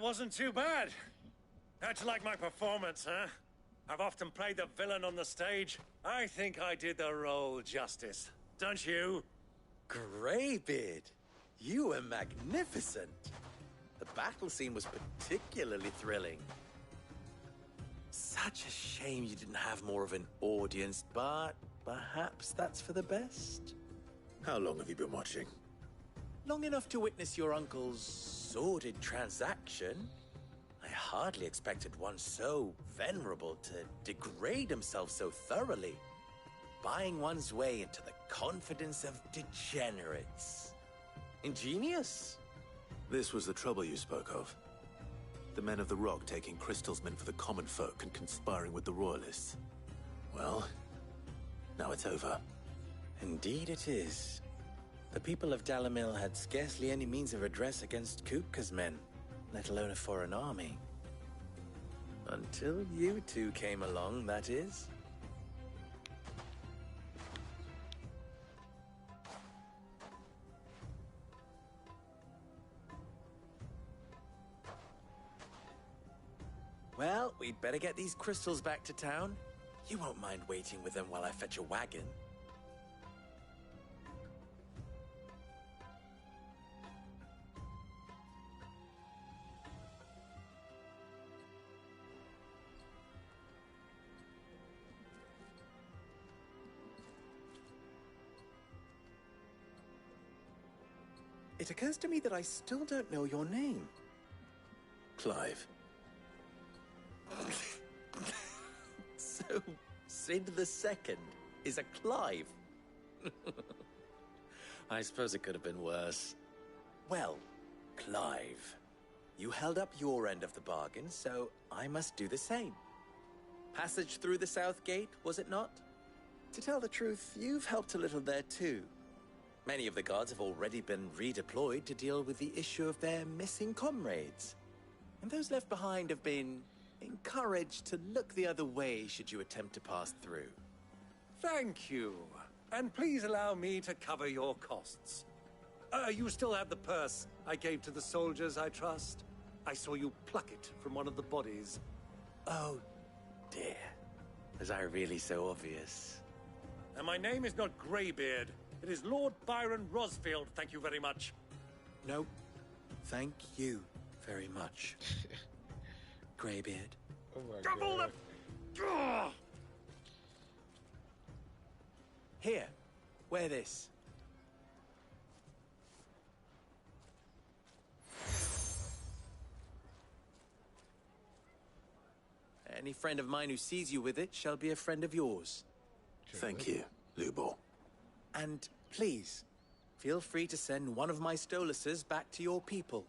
That wasn't too bad. How'd you like my performance, huh? I've often played the villain on the stage. I think I did the role justice. Don't you? Greybeard, you were magnificent. The battle scene was particularly thrilling. Such a shame you didn't have more of an audience, but perhaps that's for the best. How long have you been watching? Long enough to witness your uncle's sordid transaction. I hardly expected one so venerable to degrade himself so thoroughly, buying one's way into the confidence of degenerates. Ingenious. This was the trouble you spoke of. The men of the Rock taking crystals meant for the common folk and conspiring with the Royalists. Well, now it's over. Indeed it is. The people of Dalamil had scarcely any means of redress against Kupka's men, let alone a foreign army. Until you two came along, that is. Well, we'd better get these crystals back to town. You won't mind waiting with them while I fetch a wagon. It occurs to me that I still don't know your name. Clive. So, Sid the Second is a Clive? I suppose it could have been worse. Well, Clive, you held up your end of the bargain, so I must do the same. Passage through the South Gate, was it not? To tell the truth, you've helped a little there too. Many of the guards have already been redeployed to deal with the issue of their missing comrades. And those left behind have been encouraged to look the other way should you attempt to pass through. Thank you. And please allow me to cover your costs. You still have the purse I gave to the soldiers, I trust? I saw you pluck it from one of the bodies. Oh, dear. Was I really so obvious? And my name is not Greybeard. It is Lord Byron Rosfield, thank you very much. No, thank you very much. Greybeard. Oh my Double God. Ugh! Here, wear this. Any friend of mine who sees you with it shall be a friend of yours. Thank you, Lubor. And please, feel free to send one of my Stoluses back to your people.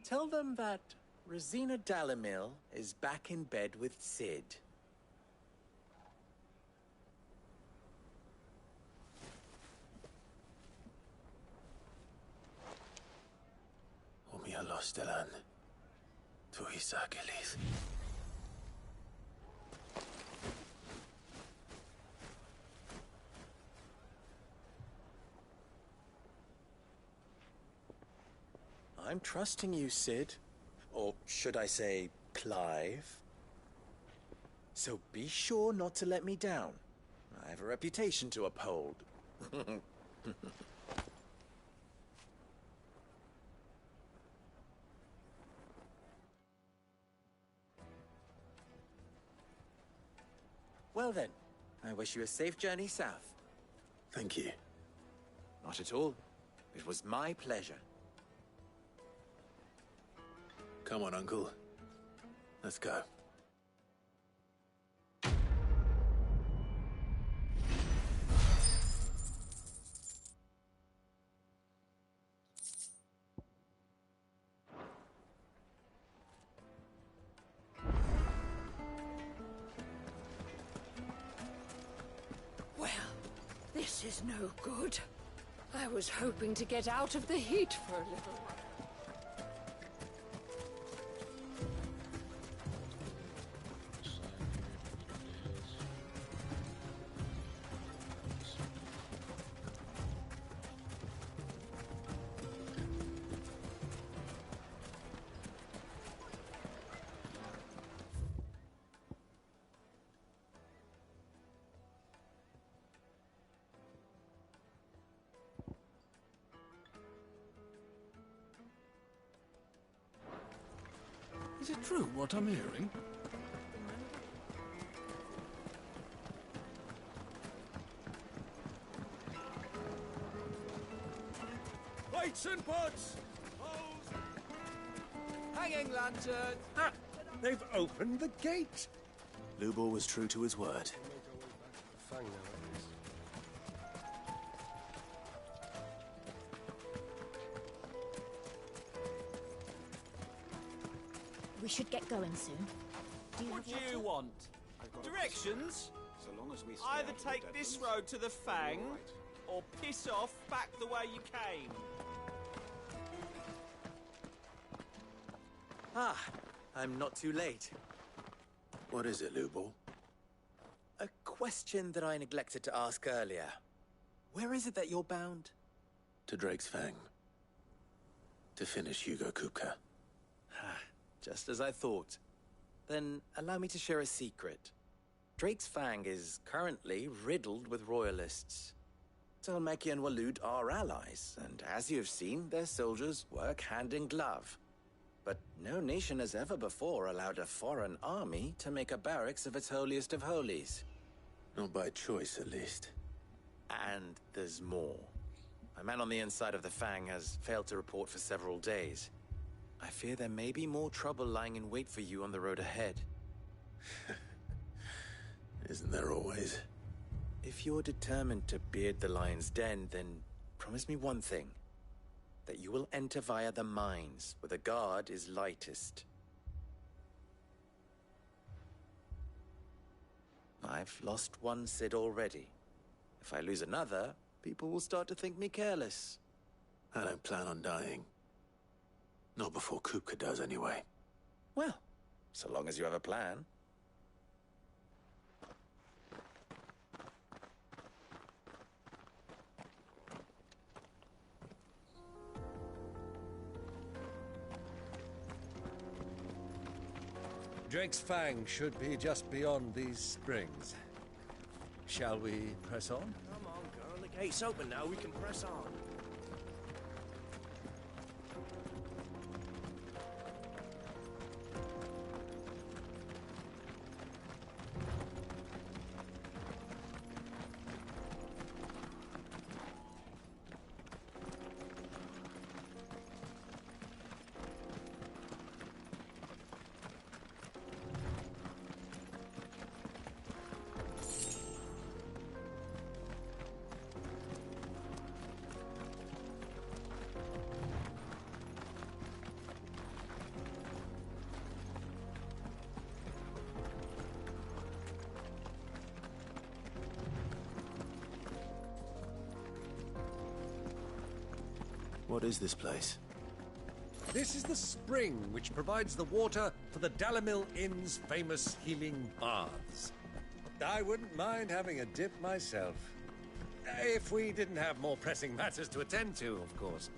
Tell them that Rosina Dalamil is back in bed with Sid. Omia Lostelan. Tuisa Akelis. I'm trusting you, Sid. Or should I say, Clive? So be sure not to let me down. I have a reputation to uphold. Well then, I wish you a safe journey south. Thank you. Not at all. It was my pleasure. Come on, Uncle. Let's go. Well, this is no good. I was hoping to get out of the heat for a little while. Is it true what I'm hearing? Weights and pots! Hose! Hanging lantern! Ah, they've opened the gate! Lubor was true to his word. We should get going soon. What do you want? Directions? So long as we Either take this road to the Fang, or piss off back the way you came. Ah, I'm not too late. What is it, Lubor? A question that I neglected to ask earlier. Where is it that you're bound? To Drake's Fang. To finish Hugo Kupka. Just as I thought. Then allow me to share a secret. Drake's Fang is currently riddled with royalists. Talmeki and Walud are allies, and as you have seen, their soldiers work hand in glove. But no nation has ever before allowed a foreign army to make a barracks of its holiest of holies. Not by choice, at least. And there's more. A man on the inside of the Fang has failed to report for several days. I fear there may be more trouble lying in wait for you on the road ahead. Isn't there always? If you're determined to beard the lion's den, then promise me one thing. That you will enter via the mines, where the guard is lightest. I've lost one Cid already. If I lose another, people will start to think me careless. I don't plan on dying. Not before Kupka does, anyway. Well, so long as you have a plan. Drake's Fang should be just beyond these springs. Shall we press on? Come on, girl. The gate's open now. We can press on. What is this place? This is the spring which provides the water for the Dalimil Inn's famous healing baths. I wouldn't mind having a dip myself. If we didn't have more pressing matters to attend to, of course.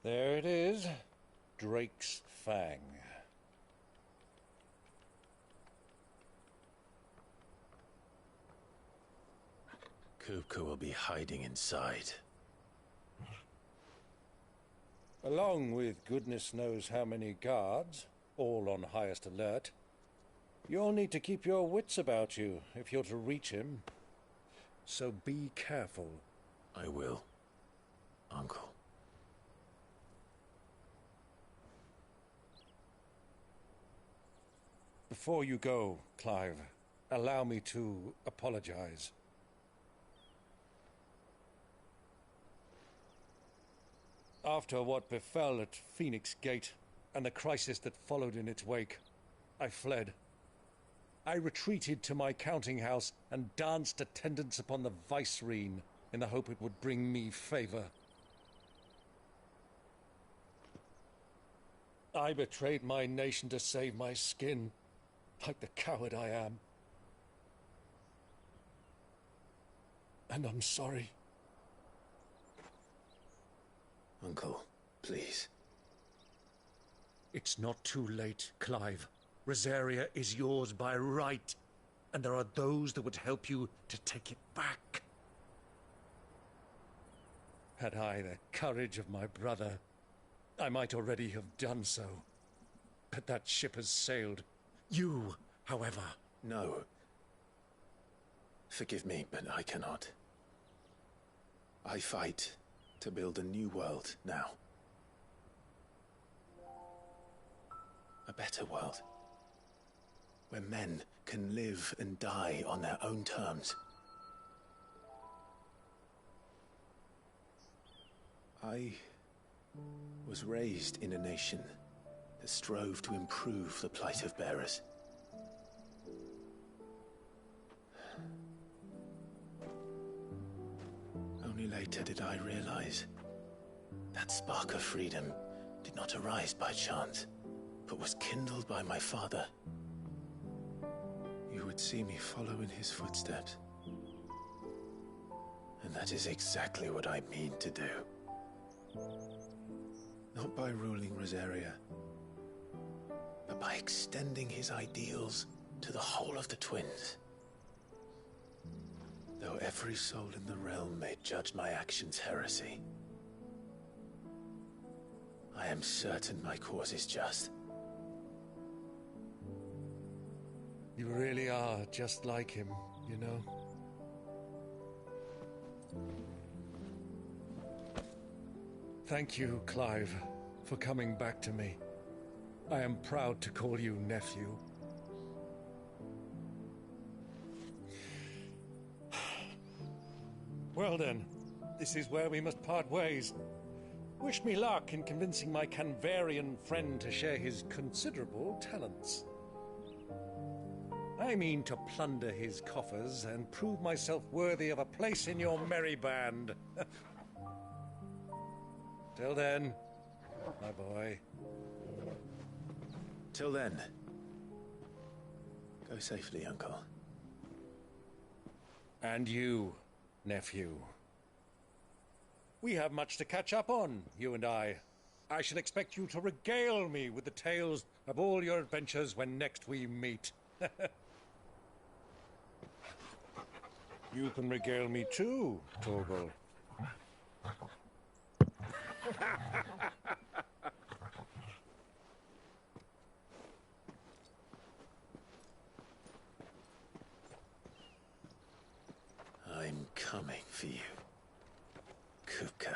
There it is. Drake's Fang. Kupka will be hiding inside. Along with goodness knows how many guards, all on highest alert. You'll need to keep your wits about you if you're to reach him. So be careful. I will, Uncle. Before you go, Clive, allow me to apologize. After what befell at Phoenix Gate and the crisis that followed in its wake, I fled. I retreated to my counting house and danced attendance upon the vicereine in the hope it would bring me favor. I betrayed my nation to save my skin, like the coward I am. And I'm sorry. Uncle, please. It's not too late, Clive. Rosaria is yours by right, and there are those that would help you to take it back. Had I the courage of my brother, I might already have done so. But that ship has sailed. You, however... No. Forgive me, but I cannot. I fight to build a new world now. A better world. Where men can live and die on their own terms. I was raised in a nation that strove to improve the plight of bearers. Only later did I realize that spark of freedom did not arise by chance, but was kindled by my father. You would see me follow in his footsteps. And that is exactly what I mean to do. Not by ruling Rosaria, but by extending his ideals to the whole of the twins. Though every soul in the realm may judge my actions heresy, I am certain my cause is just. You really are just like him, you know? Thank you, Clive, for coming back to me. I am proud to call you nephew. Well then, this is where we must part ways. Wish me luck in convincing my Canvarian friend to share his considerable talents. I mean to plunder his coffers and prove myself worthy of a place in your merry band. Till then, my boy. Till then. Go safely, Uncle. And you, nephew. We have much to catch up on, you and I. I shall expect you to regale me with the tales of all your adventures when next we meet. You can regale me too, Torgal. I'm coming for you, Kupka.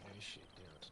Where is she down to